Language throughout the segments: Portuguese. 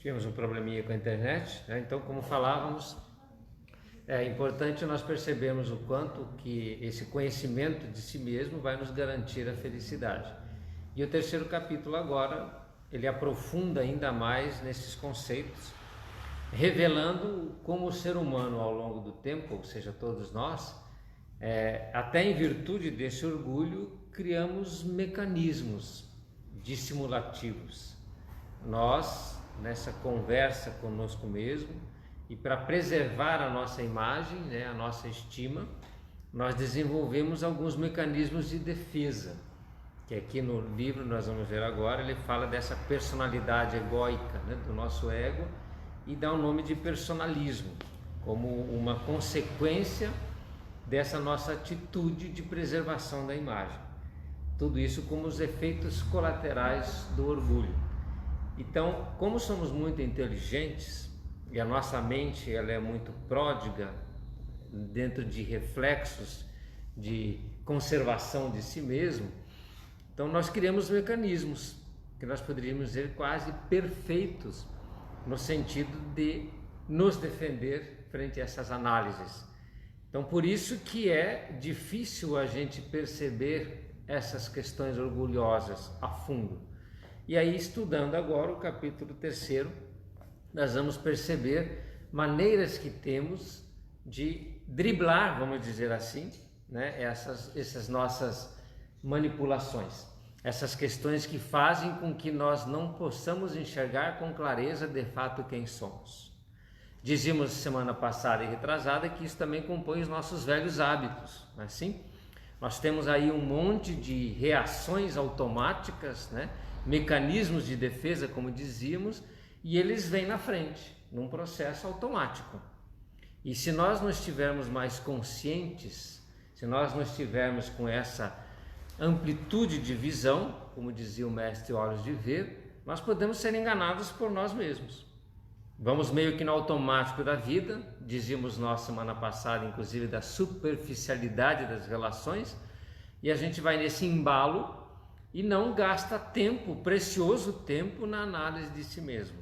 Tivemos um probleminha com a internet, né? Então, como falávamos, é importante nós percebermos o quanto que esse conhecimento de si mesmo vai nos garantir a felicidade. E o terceiro capítulo agora, ele aprofunda ainda mais nesses conceitos, revelando como o ser humano ao longo do tempo, ou seja, todos nós, até em virtude desse orgulho, criamos mecanismos dissimulativos. Nós, nessa conversa conosco mesmo, e para preservar a nossa imagem, né, a nossa estima, nós desenvolvemos alguns mecanismos de defesa, que aqui no livro nós vamos ver agora, ele fala dessa personalidade egóica, né, do nosso ego, e dá o nome de personalismo, como uma consequência dessa nossa atitude de preservação da imagem. Tudo isso como os efeitos colaterais do orgulho. Então, como somos muito inteligentes e a nossa mente ela é muito pródiga dentro de reflexos de conservação de si mesmo, então nós criamos mecanismos que nós poderíamos dizer quase perfeitos no sentido de nos defender frente a essas análises. Então, por isso que é difícil a gente perceber essas questões orgulhosas a fundo. E aí, estudando agora o capítulo 3, nós vamos perceber maneiras que temos de driblar, vamos dizer assim, né, essas nossas manipulações, essas questões que fazem com que nós não possamos enxergar com clareza de fato quem somos. Dizíamos semana passada e retrasada que isso também compõe os nossos velhos hábitos, não é assim? Nós temos aí um monte de reações automáticas, né? Mecanismos de defesa, como dizíamos, e eles vêm na frente, num processo automático. E se nós não estivermos mais conscientes, se nós não estivermos com essa amplitude de visão, como dizia o mestre Olhos de Ver, nós podemos ser enganados por nós mesmos. Vamos meio que no automático da vida, dizíamos nós semana passada, inclusive da superficialidade das relações, e a gente vai nesse embalo e não gasta tempo, precioso tempo, na análise de si mesmo.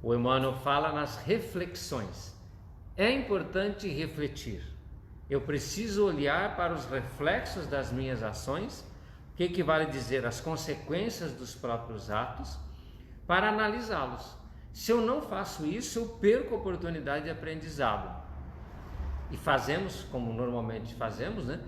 O Emmanuel fala nas reflexões. É importante refletir. Eu preciso olhar para os reflexos das minhas ações, o que equivale a dizer as consequências dos próprios atos, para analisá-los. Se eu não faço isso, eu perco a oportunidade de aprendizado. E fazemos, como normalmente fazemos, né,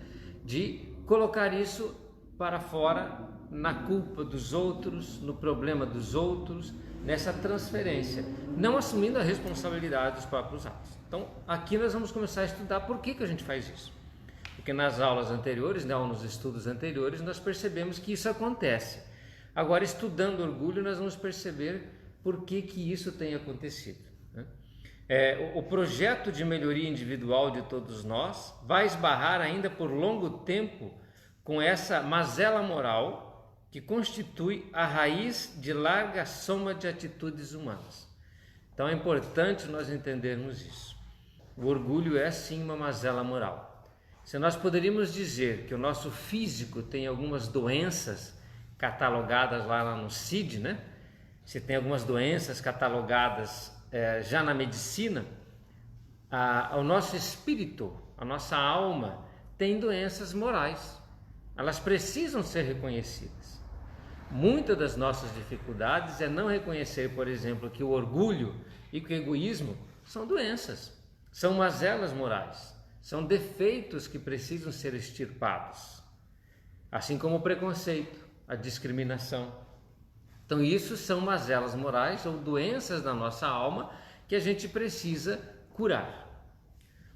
de colocar isso para fora, na culpa dos outros, no problema dos outros, nessa transferência, não assumindo a responsabilidade dos próprios atos. Então, aqui nós vamos começar a estudar por que a gente faz isso. Porque nas aulas anteriores, né, ou nos estudos anteriores, nós percebemos que isso acontece. Agora, estudando orgulho, nós vamos perceber por que isso tem acontecido, né? O projeto de melhoria individual de todos nós vai esbarrar ainda por longo tempo com essa mazela moral que constitui a raiz de larga soma de atitudes humanas. Então é importante nós entendermos isso. O orgulho é sim uma mazela moral. Se nós poderíamos dizer que o nosso físico tem algumas doenças catalogadas lá no CID, né? Se tem algumas doenças catalogadas já na medicina, o nosso espírito, a nossa alma tem doenças morais. Elas precisam ser reconhecidas. Muitas das nossas dificuldades é não reconhecer, por exemplo, que o orgulho e que o egoísmo são doenças, são mazelas morais, são defeitos que precisam ser extirpados, assim como o preconceito, a discriminação. Então isso são mazelas morais ou doenças da nossa alma que a gente precisa curar.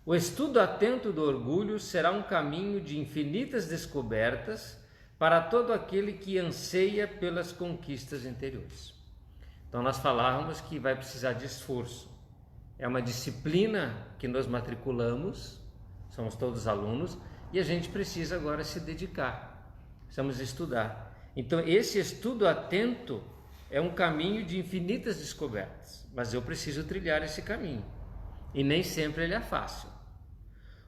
O estudo atento do orgulho será um caminho de infinitas descobertas para todo aquele que anseia pelas conquistas interiores. Então nós falávamos que vai precisar de esforço. É uma disciplina que nos matriculamos, somos todos alunos, e a gente precisa agora se dedicar, precisamos estudar. Então esse estudo atento é um caminho de infinitas descobertas, mas eu preciso trilhar esse caminho, e nem sempre ele é fácil.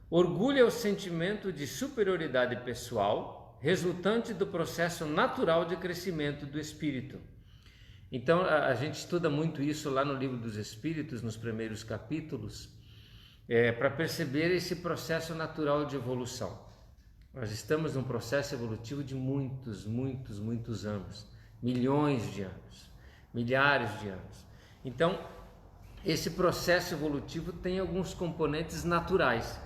Orgulho é o sentimento de superioridade pessoal, resultante do processo natural de crescimento do espírito. Então a gente estuda muito isso lá no Livro dos Espíritos, nos primeiros capítulos, para perceber esse processo natural de evolução. Nós estamos num processo evolutivo de muitos anos, milhões de anos, milhares de anos. Então, esse processo evolutivo tem alguns componentes naturais.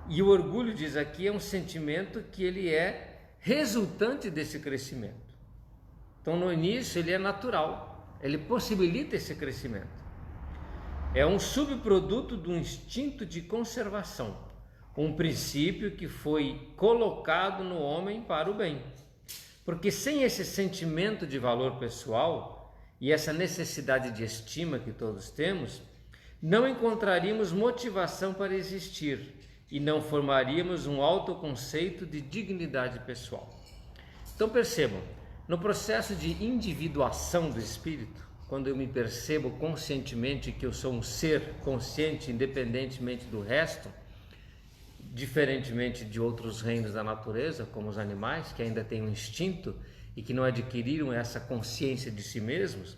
E o orgulho, diz aqui, é um sentimento que ele é resultante desse crescimento. Então, no início, ele é natural, ele possibilita esse crescimento. É um subproduto do instinto de conservação, um princípio que foi colocado no homem para o bem. Porque sem esse sentimento de valor pessoal e essa necessidade de estima que todos temos, não encontraríamos motivação para existir e não formaríamos um autoconceito de dignidade pessoal. Então percebam, no processo de individuação do espírito, quando eu me percebo conscientemente que eu sou um ser consciente independentemente do resto, diferentemente de outros reinos da natureza, como os animais, que ainda têm um instinto e que não adquiriram essa consciência de si mesmos,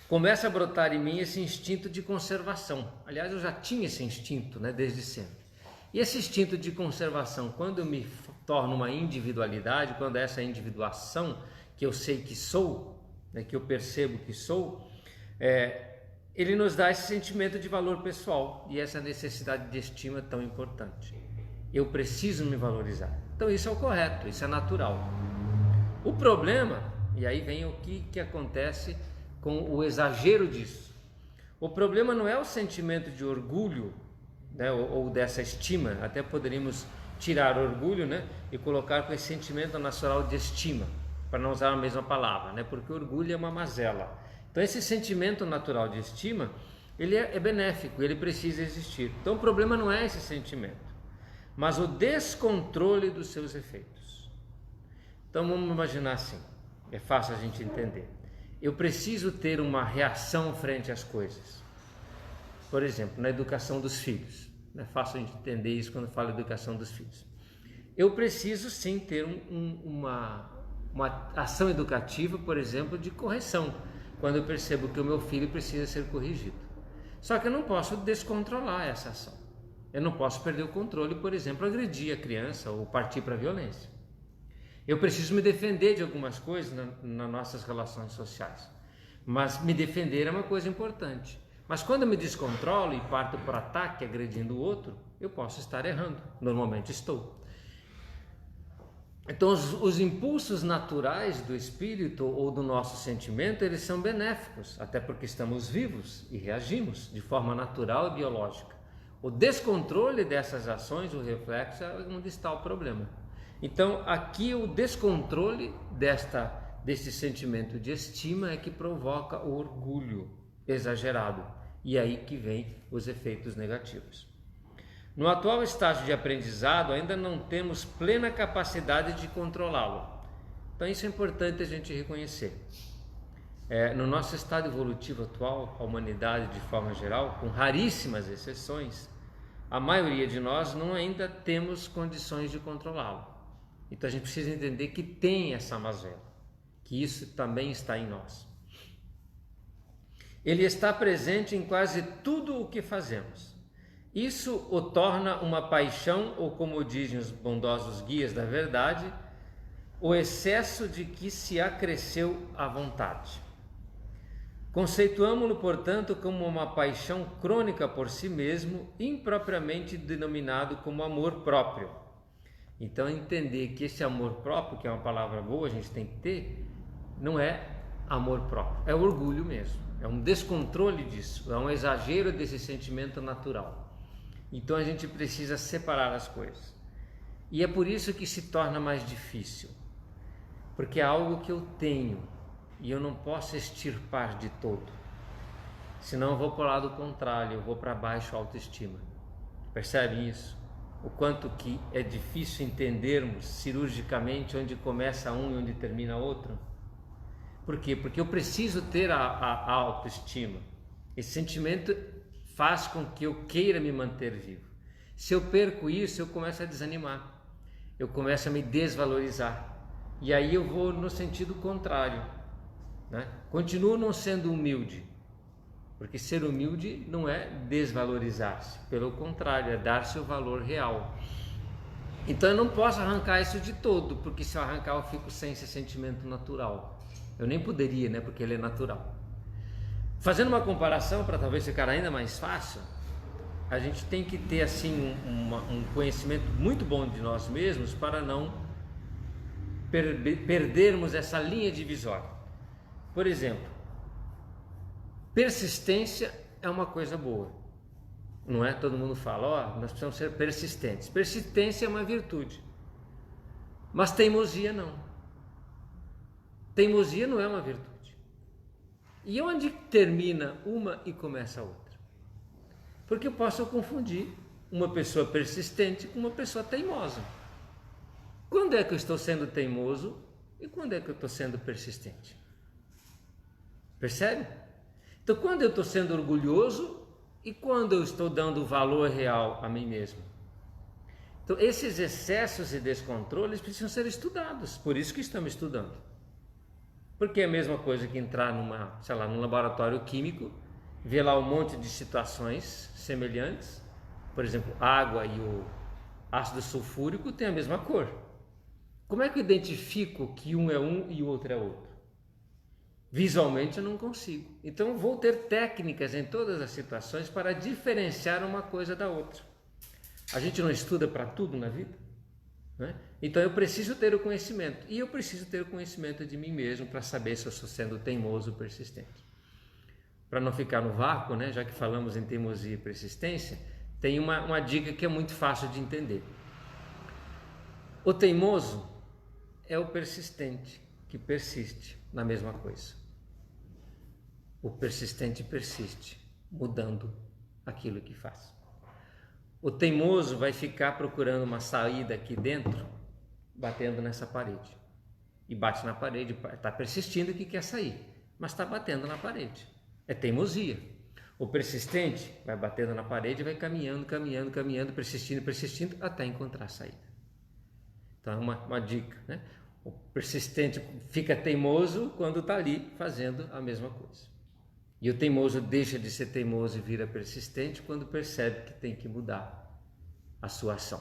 começa a brotar em mim esse instinto de conservação. Aliás, eu já tinha esse instinto, desde sempre. E esse instinto de conservação, quando eu me torno uma individualidade, quando é essa individuação que eu sei que sou, que eu percebo que sou, ele nos dá esse sentimento de valor pessoal e essa necessidade de estima tão importante. Eu preciso me valorizar. Então isso é o correto, isso é natural. O problema, e aí vem o que acontece com o exagero disso. O problema não é o sentimento de orgulho, ou dessa estima. Até poderíamos tirar orgulho, e colocar com esse sentimento natural de estima, para não usar a mesma palavra, porque orgulho é uma mazela. Então esse sentimento natural de estima, ele é benéfico, ele precisa existir. Então o problema não é esse sentimento, mas o descontrole dos seus efeitos. Então vamos imaginar assim, é fácil a gente entender. Eu preciso ter uma reação frente às coisas. Por exemplo, na educação dos filhos. É fácil a gente entender isso quando fala educação dos filhos. Eu preciso sim ter uma ação educativa, por exemplo, de correção, quando eu percebo que o meu filho precisa ser corrigido. Só que eu não posso descontrolar essa ação. Eu não posso perder o controle, por exemplo, agredir a criança ou partir para a violência. Eu preciso me defender de algumas coisas nas nossas relações sociais. Mas me defender é uma coisa importante. Mas quando eu me descontrolo e parto para o ataque, agredindo o outro, eu posso estar errando. Normalmente estou. Então os impulsos naturais do espírito ou do nosso sentimento, eles são benéficos, até porque estamos vivos e reagimos de forma natural e biológica. O descontrole dessas ações, o reflexo, é onde está o problema. Então aqui o descontrole desse sentimento de estima é que provoca o orgulho exagerado, e aí que vem os efeitos negativos. No atual estágio de aprendizado, ainda não temos plena capacidade de controlá-lo. Então isso é importante a gente reconhecer. No nosso estado evolutivo atual, a humanidade de forma geral, com raríssimas exceções, a maioria de nós não ainda temos condições de controlá-lo. Então a gente precisa entender que tem essa mazela, que isso também está em nós. Ele está presente em quase tudo o que fazemos. Isso o torna uma paixão, ou como dizem os bondosos guias da verdade, o excesso de que se acresceu à vontade. Conceituamo-lo, portanto, como uma paixão crônica por si mesmo, impropriamente denominado como amor próprio. Então, entender que esse amor próprio, que é uma palavra boa, a gente tem que ter, não é amor próprio, é orgulho mesmo, é um descontrole disso, é um exagero desse sentimento natural. Então a gente precisa separar as coisas. E é por isso que se torna mais difícil, porque é algo que eu tenho e eu não posso extirpar de todo, senão eu vou para o lado contrário, eu vou para baixo a autoestima. Percebem isso? O quanto que é difícil entendermos cirurgicamente onde começa um e onde termina outro. Por quê? Porque eu preciso ter a autoestima. Esse sentimento faz com que eu queira me manter vivo. Se eu perco isso, eu começo a desanimar, eu começo a me desvalorizar, e aí eu vou no sentido contrário. né? Continuo não sendo humilde, porque ser humilde não é desvalorizar-se, pelo contrário, é dar-se o valor real. Então eu não posso arrancar isso de todo, porque se eu arrancar eu fico sem esse sentimento natural. Eu nem poderia, né? Porque ele é natural. Fazendo uma comparação para talvez ficar ainda mais fácil, a gente tem que ter assim um conhecimento muito bom de nós mesmos para não perdermos essa linha divisória. Por exemplo, persistência é uma coisa boa. Não é? Todo mundo fala, ó, nós precisamos ser persistentes. Persistência é uma virtude. Mas teimosia não. Teimosia não é uma virtude. E onde termina uma e começa a outra? Porque eu posso confundir uma pessoa persistente com uma pessoa teimosa. Quando é que eu estou sendo teimoso e quando é que eu estou sendo persistente? Percebe? Então, quando eu estou sendo orgulhoso e quando eu estou dando valor real a mim mesmo? Então, esses excessos e descontroles precisam ser estudados, por isso que estamos estudando. Porque é a mesma coisa que entrar num laboratório químico, ver lá um monte de situações semelhantes, por exemplo, água e o ácido sulfúrico têm a mesma cor. Como é que eu identifico que um é um e o outro é outro? Visualmente eu não consigo. Então vou ter técnicas em todas as situações para diferenciar uma coisa da outra. A gente não estuda para tudo na vida, né? Então eu preciso ter o conhecimento. E eu preciso ter o conhecimento de mim mesmo para saber se eu estou sendo teimoso ou persistente. Para não ficar no vácuo, né? Já que falamos em teimosia e persistência, tem uma dica que é muito fácil de entender. O teimoso é o persistente, que persiste na mesma coisa. O persistente persiste, mudando aquilo que faz. O teimoso vai ficar procurando uma saída aqui dentro, batendo nessa parede. E bate na parede, está persistindo que quer sair, mas está batendo na parede. É teimosia. O persistente vai batendo na parede e vai caminhando, persistindo, até encontrar a saída. Então é uma dica, né? O persistente fica teimoso quando está ali fazendo a mesma coisa. E o teimoso deixa de ser teimoso e vira persistente quando percebe que tem que mudar a sua ação.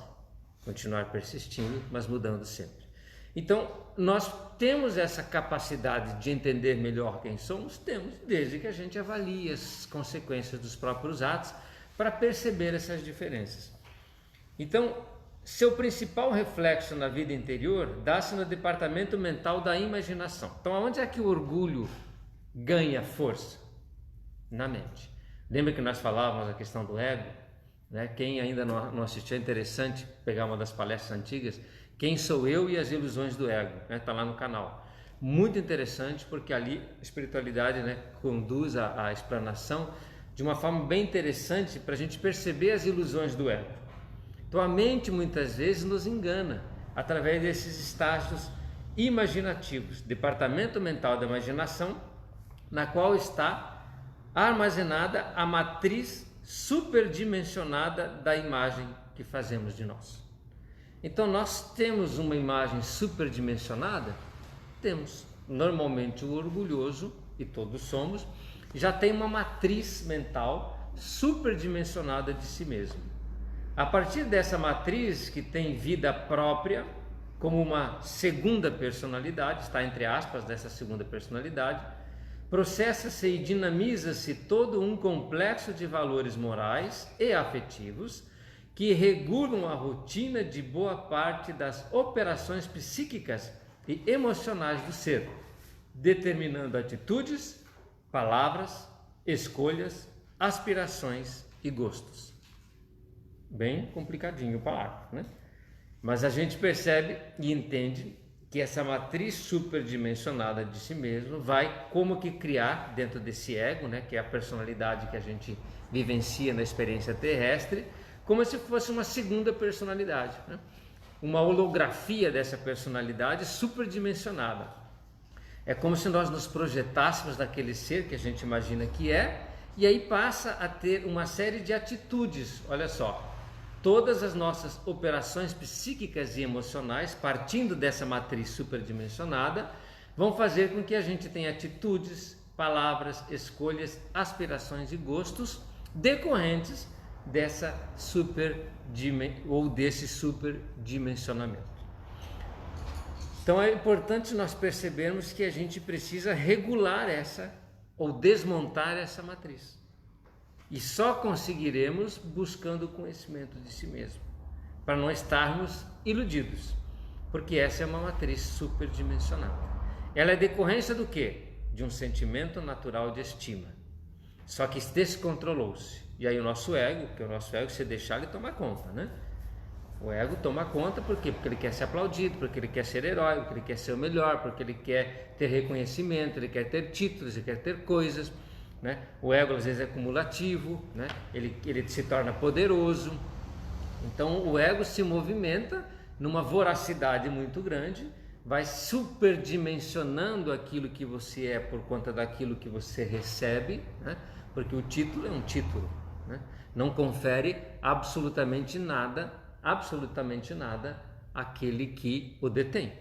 Continuar persistindo, mas mudando sempre. Então, nós temos essa capacidade de entender melhor quem somos? Temos, desde que a gente avalie as consequências dos próprios atos para perceber essas diferenças. Então, seu principal reflexo na vida interior dá-se no departamento mental da imaginação. Então, aonde é que o orgulho ganha força? Na mente. Lembra que nós falávamos a questão do ego? Né? Quem ainda não assistiu, é interessante pegar uma das palestras antigas. Quem sou eu e as ilusões do ego? Está lá no canal. Muito interessante, porque ali a espiritualidade, né, conduz a explanação de uma forma bem interessante para a gente perceber as ilusões do ego. Então a mente muitas vezes nos engana através desses estágios imaginativos, departamento mental da imaginação, na qual está armazenada a matriz superdimensionada da imagem que fazemos de nós. Então nós temos uma imagem superdimensionada? Temos. Normalmente o orgulhoso, e todos somos, já tem uma matriz mental superdimensionada de si mesmo. A partir dessa matriz, que tem vida própria, como uma segunda personalidade, está entre aspas dessa segunda personalidade, processa-se e dinamiza-se todo um complexo de valores morais e afetivos que regulam a rotina de boa parte das operações psíquicas e emocionais do ser, determinando atitudes, palavras, escolhas, aspirações e gostos. Bem complicadinho o parágrafo, né? Mas a gente percebe e entende que essa matriz superdimensionada de si mesmo vai como que criar dentro desse ego, né, que é a personalidade que a gente vivencia na experiência terrestre, como se fosse uma segunda personalidade, né? Uma holografia dessa personalidade superdimensionada. É como se nós nos projetássemos naquele ser que a gente imagina que é, e aí passa a ter uma série de atitudes. Olha só, todas as nossas operações psíquicas e emocionais, partindo dessa matriz superdimensionada, vão fazer com que a gente tenha atitudes, palavras, escolhas, aspirações e gostos decorrentes desse superdimensionamento. Então é importante nós percebermos que a gente precisa regular ou desmontar essa matriz. E só conseguiremos buscando o conhecimento de si mesmo, para não estarmos iludidos, porque essa é uma matriz superdimensionada. Ela é decorrência do quê? De um sentimento natural de estima. Só que descontrolou-se. E aí o nosso ego, se deixar, ele toma conta, né? O ego toma conta por quê? Porque ele quer ser aplaudido, porque ele quer ser herói, porque ele quer ser o melhor, porque ele quer ter reconhecimento, ele quer ter títulos, ele quer ter coisas, né? O ego às vezes é cumulativo, né? Ele se torna poderoso. Então o ego se movimenta numa voracidade muito grande, vai superdimensionando aquilo que você é por conta daquilo que você recebe, né? Porque o título é um título, né? Não confere absolutamente nada àquele que o detém.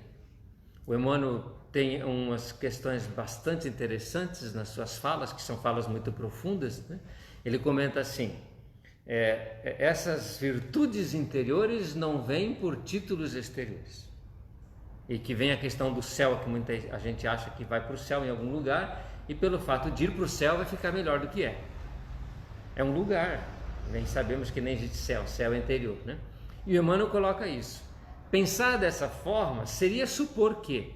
O Emmanuel tem umas questões bastante interessantes nas suas falas, que são falas muito profundas, né? Ele comenta assim: essas virtudes interiores não vêm por títulos exteriores. E que vem a questão do céu, que muita a gente acha que vai para o céu em algum lugar, e pelo fato de ir para o céu vai ficar melhor do que é. É um lugar, nem sabemos que nem existe céu é interior, né? E o Emmanuel coloca isso. Pensar dessa forma seria supor que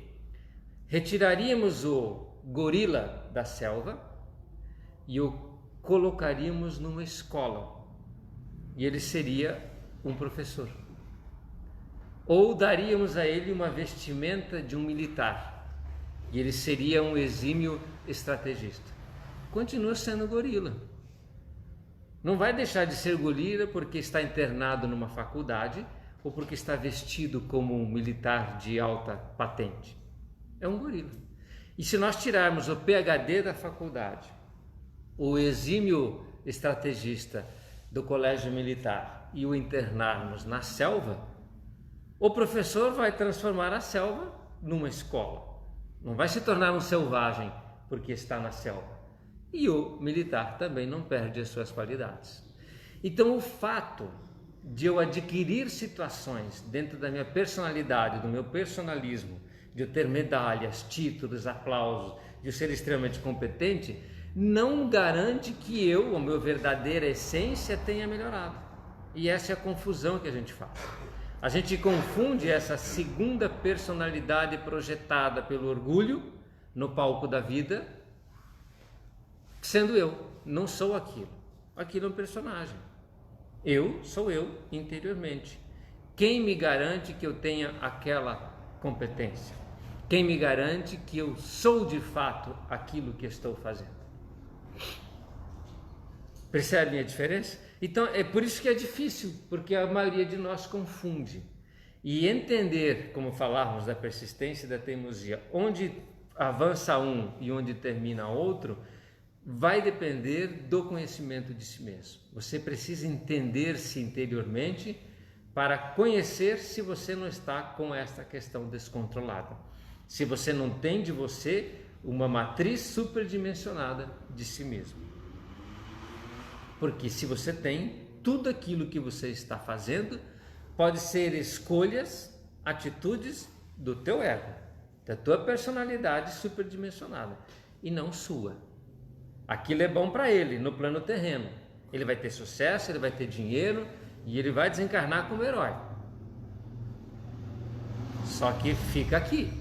retiraríamos o gorila da selva e o colocaríamos numa escola, e ele seria um professor. Ou daríamos a ele uma vestimenta de um militar, e ele seria um exímio estrategista. Continua sendo gorila. Não vai deixar de ser gorila porque está internado numa faculdade ou porque está vestido como um militar de alta patente. É um gorila. E se nós tirarmos o PhD da faculdade, o exímio estrategista do colégio militar e o internarmos na selva, o professor vai transformar a selva numa escola. Não vai se tornar um selvagem porque está na selva. E o militar também não perde as suas qualidades. Então o fato de eu adquirir situações dentro da minha personalidade, do meu personalismo, de eu ter medalhas, títulos, aplausos, de eu ser extremamente competente, não garante que eu, a minha verdadeira essência, tenha melhorado. E essa é a confusão que a gente faz. A gente confunde essa segunda personalidade projetada pelo orgulho no palco da vida, sendo eu, não sou aquilo. Aquilo é um personagem. Eu sou eu interiormente. Quem me garante que eu tenha aquela competência? Quem me garante que eu sou de fato aquilo que estou fazendo? Percebem a diferença? Então é por isso que é difícil, porque a maioria de nós confunde. E entender, como falávamos da persistência e da teimosia, onde avança um e onde termina outro, vai depender do conhecimento de si mesmo. Você precisa entender-se interiormente para conhecer se você não está com esta questão descontrolada. Se você não tem de você uma matriz superdimensionada de si mesmo. Porque se você tem, tudo aquilo que você está fazendo pode ser escolhas, atitudes do teu ego, da tua personalidade superdimensionada e não sua. Aquilo é bom para ele no plano terreno. Ele vai ter sucesso, ele vai ter dinheiro e ele vai desencarnar como herói. Só que fica aqui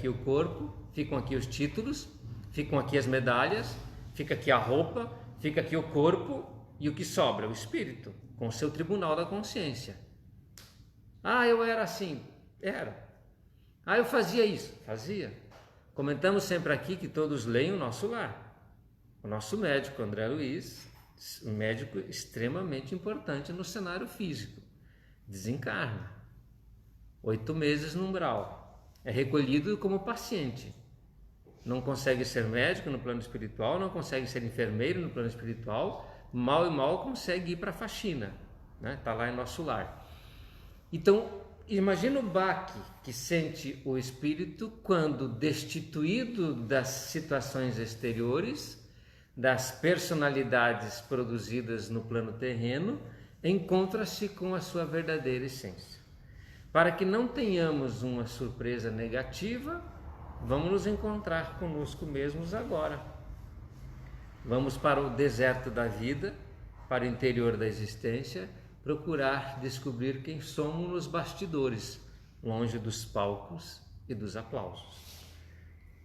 o corpo, ficam aqui os títulos, ficam aqui as medalhas, fica aqui a roupa, fica aqui o corpo e o que sobra, o espírito, com o seu tribunal da consciência. Ah, eu era assim, era. Ah, eu fazia isso, fazia. Comentamos sempre aqui que todos leem o Nosso Lar. O nosso médico, André Luiz, um médico extremamente importante no cenário físico, desencarna, 8 meses no umbral, é recolhido como paciente, não consegue ser médico no plano espiritual, não consegue ser enfermeiro no plano espiritual, mal e mal consegue ir para a faxina, né? Está lá em Nosso Lar. Então, imagina o baque que sente o espírito quando, destituído das situações exteriores, das personalidades produzidas no plano terreno, encontra-se com a sua verdadeira essência. Para que não tenhamos uma surpresa negativa, vamos nos encontrar conosco mesmos agora. Vamos para o deserto da vida, para o interior da existência, procurar descobrir quem somos nos bastidores, longe dos palcos e dos aplausos.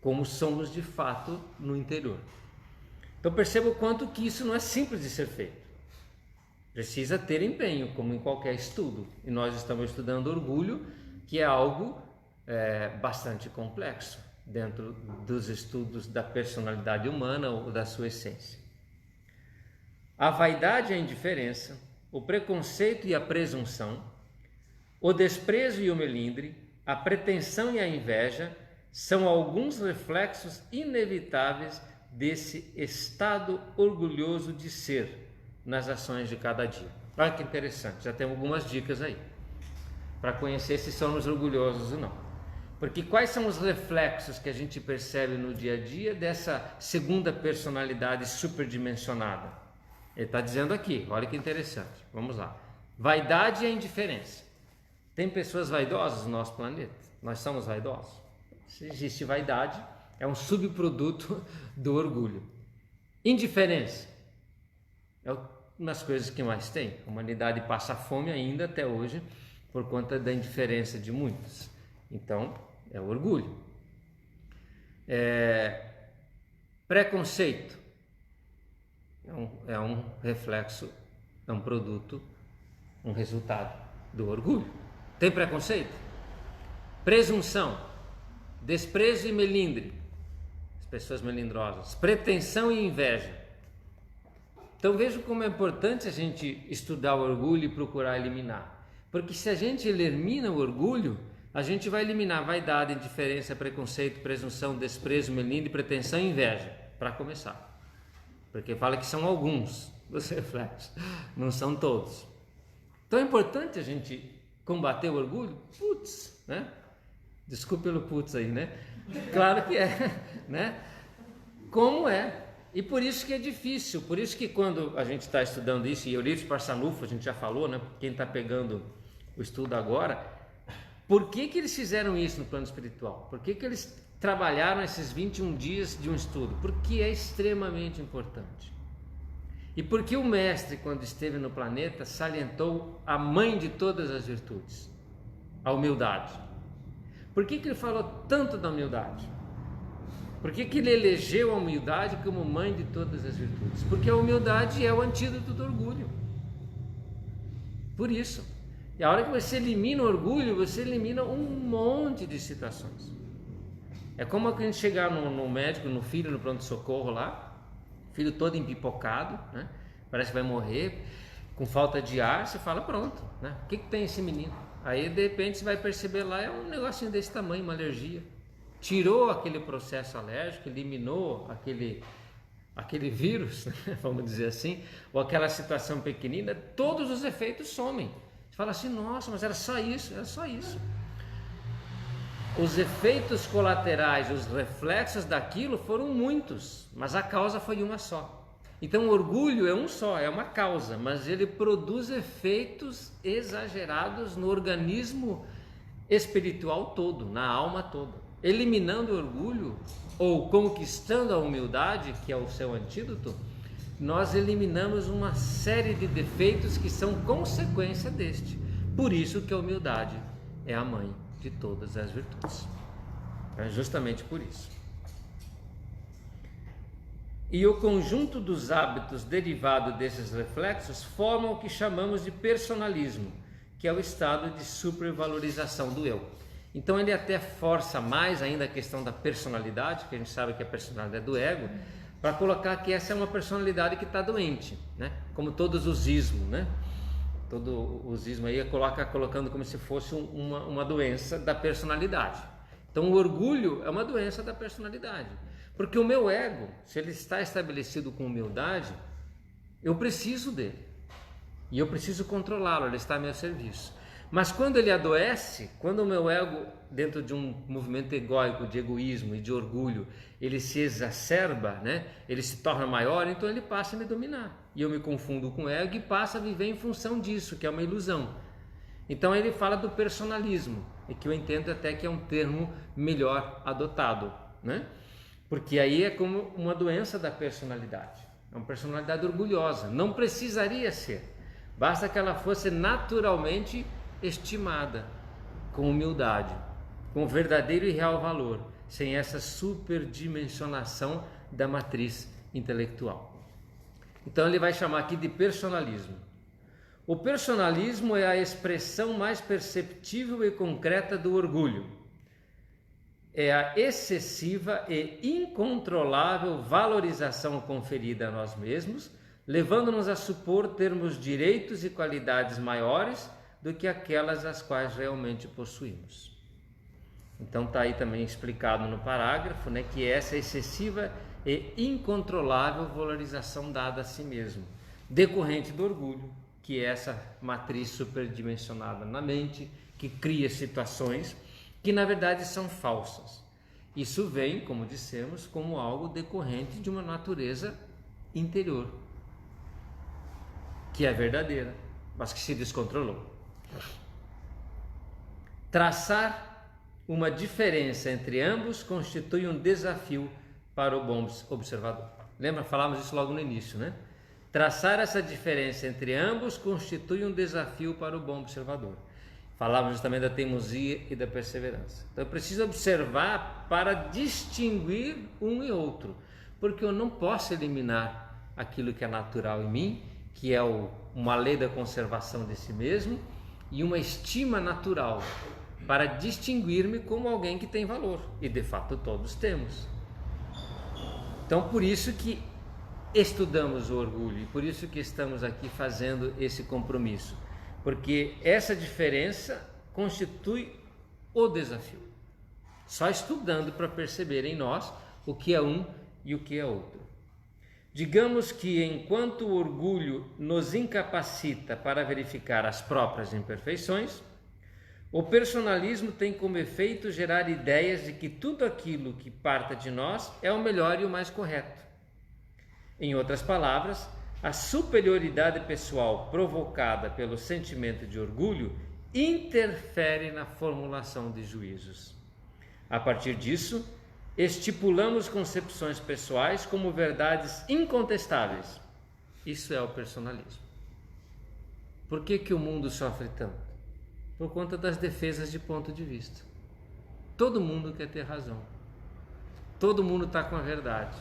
Como somos de fato no interior. Então perceba o quanto que isso não é simples de ser feito. Precisa ter empenho, como em qualquer estudo. E nós estamos estudando orgulho, que é algo bastante complexo dentro dos estudos da personalidade humana ou da sua essência. A vaidade e a indiferença, o preconceito e a presunção, o desprezo e o melindre, a pretensão e a inveja são alguns reflexos inevitáveis desse estado orgulhoso de ser nas ações de cada dia. Olha que interessante, já tem algumas dicas aí para conhecer se somos orgulhosos ou não. Porque quais são os reflexos que a gente percebe no dia a dia dessa segunda personalidade superdimensionada? Ele está dizendo aqui, olha que interessante, vamos lá. Vaidade e a indiferença. Tem pessoas vaidosas no nosso planeta? Nós somos vaidosos? Se existe vaidade, é um subproduto do orgulho. Indiferença é uma das coisas que mais tem. A humanidade passa fome ainda até hoje por conta da indiferença de muitos. Então, é o orgulho. Preconceito é um reflexo, é um produto, um resultado do orgulho. Tem preconceito? Presunção, desprezo e melindre, as pessoas melindrosas, pretensão e inveja. Então veja como é importante a gente estudar o orgulho e procurar eliminar. Porque se a gente elimina o orgulho, a gente vai eliminar vaidade, indiferença, preconceito, presunção, desprezo, melindre, pretensão e inveja, para começar. Porque fala que são alguns dos reflexos, não são todos. Então é importante a gente combater o orgulho? Putz, né? Desculpe pelo putz aí, né? Claro que é, né? Como é? E por isso que é difícil, por isso que quando a gente está estudando isso, e Euripides Barçanufo, a gente já falou, né? Quem está pegando o estudo agora, por que eles fizeram isso no plano espiritual? Por que eles trabalharam esses 21 dias de um estudo? Porque é extremamente importante. E porque o mestre, quando esteve no planeta, salientou a mãe de todas as virtudes, a humildade. Por que ele falou tanto da humildade? Por que ele elegeu a humildade como mãe de todas as virtudes? Porque a humildade é o antídoto do orgulho. Por isso. E a hora que você elimina o orgulho, você elimina um monte de situações. É como a gente chegar no médico, no filho, no pronto-socorro lá, filho todo empipocado, né? Parece que vai morrer, com falta de ar, você fala, pronto, né? O que tem esse menino? Aí de repente você vai perceber lá, é um negocinho desse tamanho, uma alergia. Tirou aquele processo alérgico, eliminou aquele vírus, vamos dizer assim, ou aquela situação pequenina, todos os efeitos somem. Você fala assim, nossa, mas era só isso, Os efeitos colaterais, os reflexos daquilo foram muitos, mas a causa foi uma só. Então o orgulho é um só, é uma causa, mas ele produz efeitos exagerados no organismo espiritual todo, na alma toda. Eliminando o orgulho ou conquistando a humildade, que é o seu antídoto, nós eliminamos uma série de defeitos que são consequência deste. Por isso que a humildade é a mãe de todas as virtudes. É justamente por isso. E o conjunto dos hábitos derivado desses reflexos formam o que chamamos de personalismo, que é o estado de supervalorização do eu. Então ele até força mais ainda a questão da personalidade, que a gente sabe que a personalidade é do ego, para colocar que essa é uma personalidade que está doente, né? Como todos os ismos, né? Todo o ismo aí colocando como se fosse uma doença da personalidade. Então o orgulho é uma doença da personalidade, porque o meu ego, se ele está estabelecido com humildade, eu preciso dele e eu preciso controlá-lo, ele está a meu serviço. Mas quando ele adoece, quando o meu ego, dentro de um movimento egóico, de egoísmo e de orgulho, ele se exacerba, né? Ele se torna maior, então ele passa a me dominar. E eu me confundo com o ego e passo a viver em função disso, que é uma ilusão. Então ele fala do personalismo, e que eu entendo até que é um termo melhor adotado, né? Porque aí é como uma doença da personalidade. É uma personalidade orgulhosa, não precisaria ser. Basta que ela fosse naturalmente estimada, com humildade, com verdadeiro e real valor, sem essa superdimensionação da matriz intelectual. Então ele vai chamar aqui de personalismo. O personalismo é a expressão mais perceptível e concreta do orgulho. É a excessiva e incontrolável valorização conferida a nós mesmos, levando-nos a supor termos direitos e qualidades maiores do que aquelas as quais realmente possuímos. Então está aí também explicado no parágrafo, né, que essa excessiva e incontrolável valorização dada a si mesmo, decorrente do orgulho, que é essa matriz superdimensionada na mente, que cria situações que na verdade são falsas. Isso vem, como dissemos, como algo decorrente de uma natureza interior, que é verdadeira, mas que se descontrolou. Traçar uma diferença entre ambos constitui um desafio para o bom observador. Lembra? Falamos isso logo no início, né? Traçar essa diferença entre ambos constitui um desafio para o bom observador. Falávamos também da teimosia e da perseverança. Então eu preciso observar para distinguir um e outro, porque eu não posso eliminar aquilo que é natural em mim, que é uma lei da conservação de si mesmo e uma estima natural, para distinguir-me como alguém que tem valor, e de fato todos temos. Então por isso que estudamos o orgulho e por isso que estamos aqui fazendo esse compromisso, porque essa diferença constitui o desafio. Só estudando para perceber em nós o que é um e o que é outro. Digamos que enquanto o orgulho nos incapacita para verificar as próprias imperfeições, o personalismo tem como efeito gerar ideias de que tudo aquilo que parta de nós é o melhor e o mais correto. Em outras palavras, a superioridade pessoal provocada pelo sentimento de orgulho interfere na formulação de juízos. A partir disso, estipulamos concepções pessoais como verdades incontestáveis. Isso é o personalismo. Por que o mundo sofre tanto? Por conta das defesas de ponto de vista. Todo mundo quer ter razão. Todo mundo está com a verdade.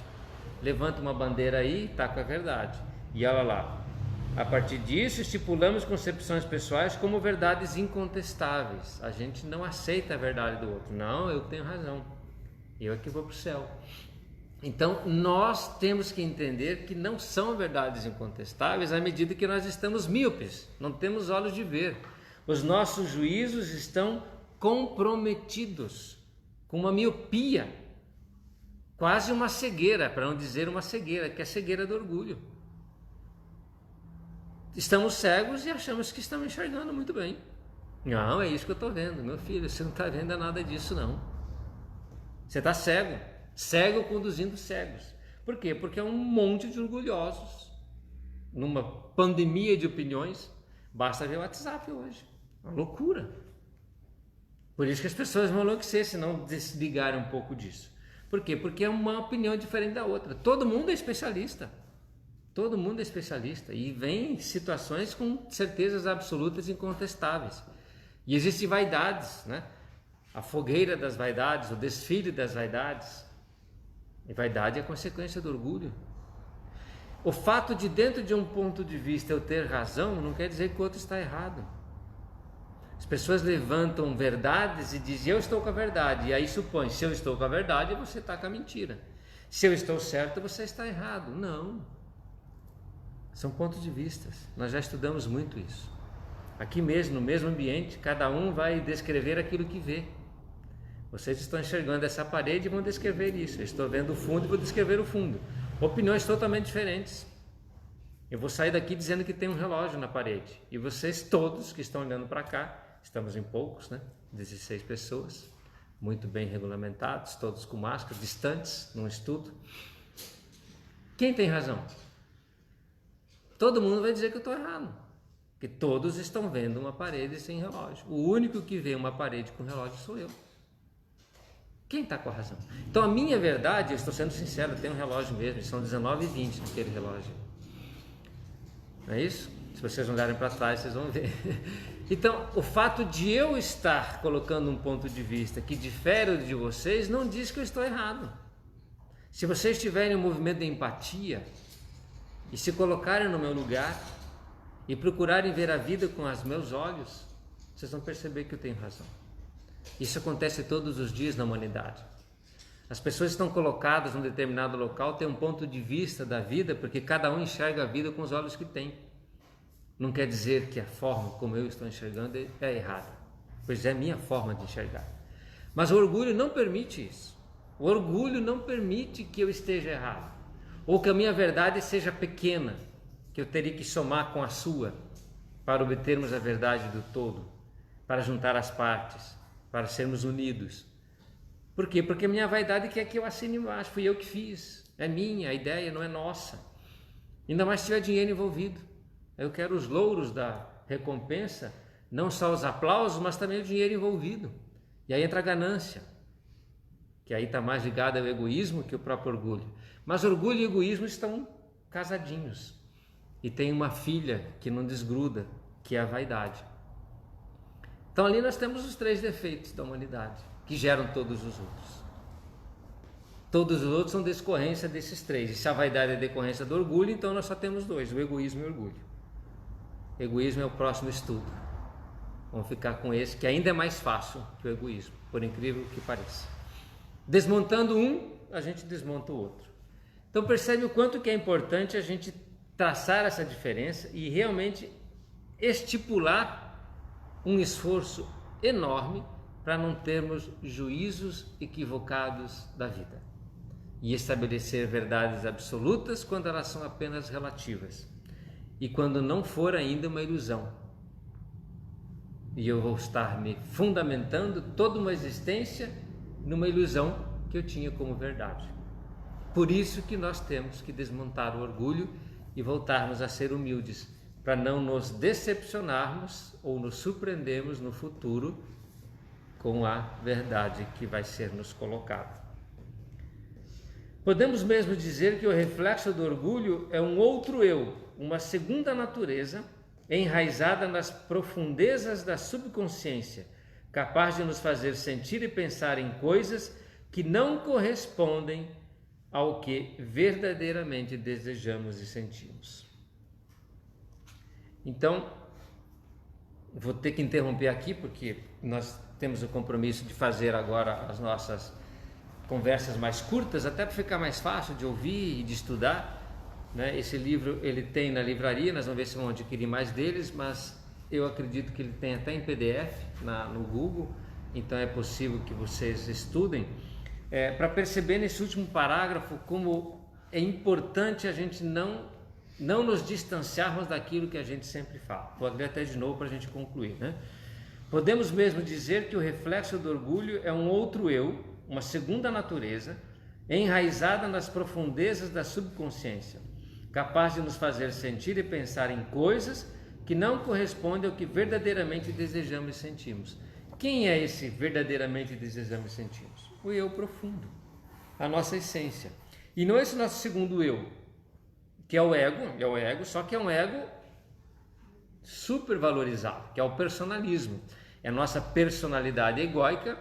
Levanta uma bandeira aí, está com a verdade. E olha lá. A partir disso, estipulamos concepções pessoais como verdades incontestáveis. A gente não aceita a verdade do outro. Não, eu tenho razão. Eu é que vou para o céu. Então, nós temos que entender que não são verdades incontestáveis à medida que nós estamos míopes. Não temos olhos de ver. Os nossos juízos estão comprometidos com uma miopia, quase uma cegueira, para não dizer uma cegueira, que é a cegueira do orgulho. Estamos cegos e achamos que estamos enxergando muito bem. Não, é isso que eu estou vendo. Meu filho, você não está vendo nada disso não. Você está cego, cego conduzindo cegos. Por quê? Porque é um monte de orgulhosos. Numa pandemia de opiniões, basta ver o WhatsApp hoje. Uma loucura. Por isso que as pessoas vão enlouquecer se não desligarem um pouco disso. Por quê? Porque é uma opinião diferente da outra. Todo mundo é especialista. Todo mundo é especialista. E vem situações com certezas absolutas e incontestáveis. E existem vaidades, né? A fogueira das vaidades, o desfile das vaidades. E vaidade é consequência do orgulho. O fato de, dentro de um ponto de vista, eu ter razão, não quer dizer que o outro está errado. As pessoas levantam verdades e dizem, eu estou com a verdade. E aí supõe, se eu estou com a verdade, você está com a mentira. Se eu estou certo, você está errado. Não. São pontos de vista. Nós já estudamos muito isso. Aqui mesmo, no mesmo ambiente, cada um vai descrever aquilo que vê. Vocês estão enxergando essa parede e vão descrever isso. Eu estou vendo o fundo e vou descrever o fundo. Opiniões totalmente diferentes. Eu vou sair daqui dizendo que tem um relógio na parede. E vocês todos que estão olhando para cá estamos em poucos, né? 16 pessoas, muito bem regulamentados, todos com máscara, distantes, num estudo. Quem tem razão? Todo mundo vai dizer que eu estou errado, porque todos estão vendo uma parede sem relógio. O único que vê uma parede com relógio sou eu. Quem está com a razão? Então a minha verdade, eu estou sendo sincero, eu tenho um relógio mesmo, são 19h20 naquele relógio. Não é isso? Se vocês olharem para trás, vocês vão ver. Então, o fato de eu estar colocando um ponto de vista que difere de vocês, não diz que eu estou errado. Se vocês tiverem um movimento de empatia e se colocarem no meu lugar e procurarem ver a vida com os meus olhos, vocês vão perceber que eu tenho razão. Isso acontece todos os dias na humanidade. As pessoas estão colocadas num determinado local, têm um ponto de vista da vida, porque cada um enxerga a vida com os olhos que tem. Não quer dizer que a forma como eu estou enxergando é errada, pois é a minha forma de enxergar. Mas o orgulho não permite isso. O orgulho não permite que eu esteja errado, ou que a minha verdade seja pequena, que eu teria que somar com a sua para obtermos a verdade do todo, para juntar as partes, para sermos unidos. Por quê? Porque a minha vaidade quer que eu assine embaixo, fui eu que fiz, é minha, a ideia não é nossa. Ainda mais se tiver dinheiro envolvido. Eu quero os louros da recompensa, não só os aplausos, mas também o dinheiro envolvido. E aí entra a ganância, que aí está mais ligada ao egoísmo que o próprio orgulho. Mas orgulho e egoísmo estão casadinhos. E tem uma filha que não desgruda, que é a vaidade. Então ali nós temos os 3 defeitos da humanidade, que geram todos os outros. Todos os outros são decorrência desses 3. E se a vaidade é decorrência do orgulho, então nós só temos 2, o egoísmo e o orgulho. Egoísmo é o próximo estudo. Vamos ficar com esse, que ainda é mais fácil que o egoísmo, por incrível que pareça. Desmontando um, a gente desmonta o outro. Então percebe o quanto que é importante a gente traçar essa diferença e realmente estipular um esforço enorme para não termos juízos equivocados da vida e estabelecer verdades absolutas quando elas são apenas relativas e quando não for ainda uma ilusão. E eu vou estar me fundamentando toda uma existência numa ilusão que eu tinha como verdade. Por isso que nós temos que desmontar o orgulho e voltarmos a ser humildes, para não nos decepcionarmos ou nos surpreendermos no futuro com a verdade que vai ser nos colocada. Podemos mesmo dizer que o reflexo do orgulho é um outro eu, uma segunda natureza enraizada nas profundezas da subconsciência, capaz de nos fazer sentir e pensar em coisas que não correspondem ao que verdadeiramente desejamos e sentimos. Então, vou ter que interromper aqui, porque nós temos o compromisso de fazer agora as nossas conversas mais curtas, até para ficar mais fácil de ouvir e de estudar, né? Esse livro ele tem na livraria, nós vamos ver se vamos adquirir mais deles, mas eu acredito que ele tem até em PDF no Google, então é possível que vocês estudem, para perceber nesse último parágrafo como é importante a gente não nos distanciarmos daquilo que a gente sempre fala. Vou ler até de novo para a gente concluir, né? Podemos mesmo dizer que o reflexo do orgulho é um outro eu, uma segunda natureza, enraizada nas profundezas da subconsciência, capaz de nos fazer sentir e pensar em coisas que não correspondem ao que verdadeiramente desejamos e sentimos. Quem é esse verdadeiramente desejamos e sentimos? O eu profundo, a nossa essência. E não esse nosso segundo eu, que é o ego, só que é um ego supervalorizado, que é o personalismo. É a nossa personalidade egóica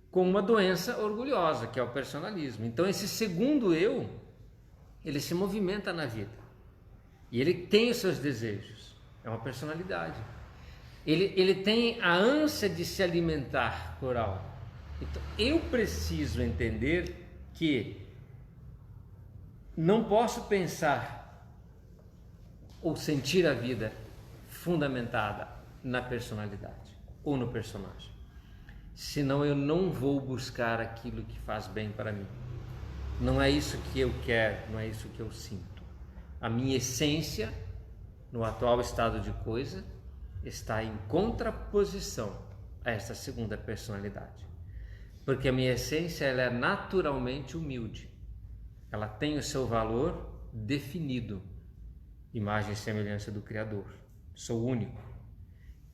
com uma doença orgulhosa, que é o personalismo. Então esse segundo eu, ele se movimenta na vida. E ele tem os seus desejos. É uma personalidade. Ele tem a ânsia de se alimentar por algo. Então eu preciso entender que não posso pensar ou sentir a vida fundamentada na personalidade ou no personagem, senão eu não vou buscar aquilo que faz bem para mim. Não é isso que eu quero, não é isso que eu sinto. A minha essência, no atual estado de coisa, está em contraposição a essa segunda personalidade. Porque a minha essência, ela é naturalmente humilde. Ela tem o seu valor definido. Imagem e semelhança do Criador. Sou único.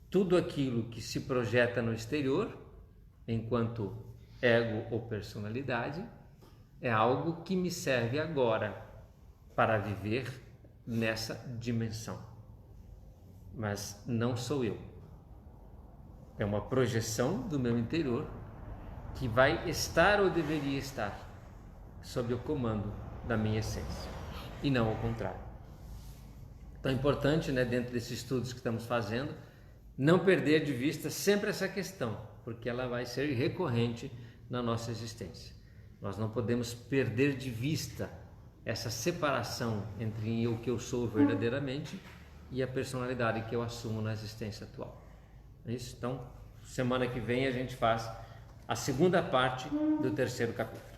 Tudo aquilo que se projeta no exterior, enquanto ego ou personalidade, é algo que me serve agora para viver nessa dimensão. Mas não sou eu. É uma projeção do meu interior que vai estar ou deveria estar sob o comando da minha essência e não ao contrário. Então é importante, dentro desses estudos que estamos fazendo, não perder de vista sempre essa questão, porque ela vai ser recorrente na nossa existência. Nós não podemos perder de vista essa separação entre o que eu sou verdadeiramente e a personalidade que eu assumo na existência atual. É isso? Então, semana que vem a gente faz a segunda parte do terceiro capítulo.